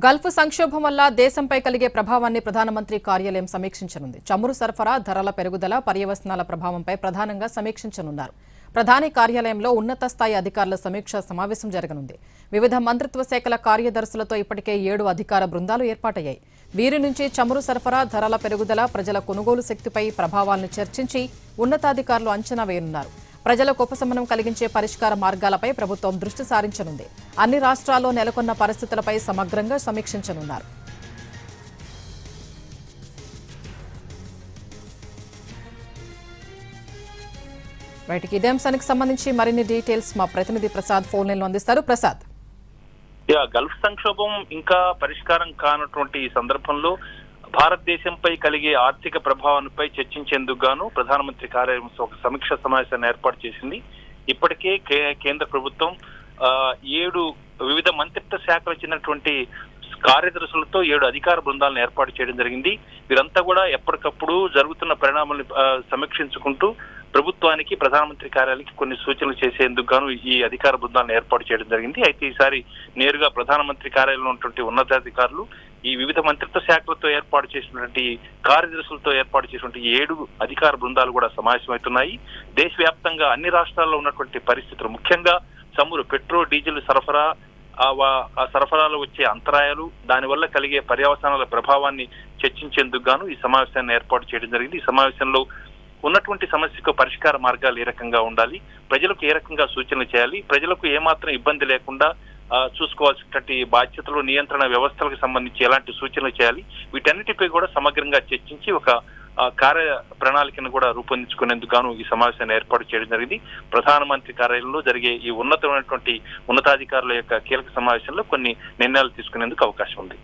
Gulf సంక్షోభం వల్ల దేశంపై కలిగే ప్రభావాన్ని ప్రధానమంత్రి కార్యాలయం సమీక్షించనుంది. చమురు సరఫరా, ధరల పెరుగుదల, పర్యవసనాల ప్రభావంపై ప్రధానంగా సమీక్షించనున్నారు. ప్రధాని కార్యాలయంలో ఉన్నత స్థాయి అధికారుల సమీక్షా సమావేశం జరగనుంది. వివిధ మంత్రిత్వ శాఖల కార్యదర్శులతో ఇప్పటికే 7 అధికార బృందాలు ఏర్పాటయ్యాయి. వీరి నుంచి చమురు సరఫరా, ధరల పెరుగుదల, ప్రజల కొనుగోలు శక్తిపై ప్రభావాలను చర్చించి ఉన్నతాధికారులు అంచనా వేయనున్నారు. ప్రజలకు ఉపశమనం కలిగించే పరిష్కార మార్గాలపై ప్రభుత్వం దృష్టి సారించనుంది. అన్ని రాష్ట్రాల్లో నెలకొన్న పరిస్థితులపై సమగ్రంగా సమీక్షించనున్నారు. రైట్, ఇదే అంశానికి సంబంధించి మరిన్ని డీటెయిల్స్ మా ప్రతినిధి ప్రసాద్ ఫోన్ లైన్లో అందిస్తారు. ప్రసాద్, గల్ఫ్ సంక్షోభం ఇంకా పరిష్కారం కానటువంటి ఈ సందర్భంలో భారతదేశంపై కలిగే ఆర్థిక ప్రభావాలపై చర్చించేందుకు గాను ప్రధానమంత్రి కార్యాలయం ఒక సమీక్ష సమావేశాన్ని ఏర్పాటు చేసింది. ఇప్పటికే కేంద్ర ప్రభుత్వం 7 వివిధ మంత్రిత్వ శాఖలకు చెందినటువంటి కార్యదర్శులతో 7 అధికార బృందాలను ఏర్పాటు చేయడం జరిగింది. వీరంతా కూడా ఎప్పటికప్పుడు జరుగుతున్న పరిణామాలను సమీక్షించుకుంటూ ప్రభుత్వానికి, ప్రధానమంత్రి కార్యాలయానికి కొన్ని సూచనలు చేసేందుకు గాను ఈ అధికార బృందాలను ఏర్పాటు చేయడం జరిగింది. అయితే ఈసారి నేరుగా ప్రధానమంత్రి కార్యాలయంలో ఉన్నటువంటి ఉన్నతాధికారులు ఈ వివిధ మంత్రిత్వ శాఖలతో ఏర్పాటు చేసినటువంటి కార్యదర్శులతో ఏర్పాటు చేసినటువంటి 7 అధికార బృందాలు కూడా సమావేశమవుతున్నాయి. దేశవ్యాప్తంగా అన్ని రాష్ట్రాల్లో ఉన్నటువంటి పరిస్థితులు, ముఖ్యంగా చమురు, పెట్రోల్, డీజిల్ సరఫరా, ఆ సరఫరాలో వచ్చే అంతరాయాలు, దానివల్ల కలిగే పర్యవసానాల ప్రభావాన్ని చర్చించేందుకు గాను ఈ సమావేశాన్ని ఏర్పాటు చేయడం జరిగింది. ఈ సమావేశంలో ఉన్నటువంటి సమస్యకు పరిష్కార మార్గాలు ఏ రకంగా ఉండాలి, ప్రజలకు ఏ రకంగా సూచనలు చేయాలి, ప్రజలకు ఏమాత్రం ఇబ్బంది లేకుండా చూసుకోవాల్సినటువంటి బాధ్యతలు, నియంత్రణ వ్యవస్థలకు సంబంధించి ఎలాంటి సూచనలు చేయాలి, వీటన్నిటిపై కూడా సమగ్రంగా చర్చించి ఒక కార్య ప్రణాళికను కూడా రూపొందించుకునేందుకు గాను ఈ సమావేశాన్ని ఏర్పాటు చేయడం జరిగింది. ప్రధానమంత్రి కార్యాలయంలో జరిగే ఈ ఉన్నతమైనటువంటి ఉన్నతాధికారుల యొక్క కీలక సమావేశంలో కొన్ని నిర్ణయాలు తీసుకునేందుకు అవకాశం ఉంది.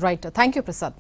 Right, thank you Prasad.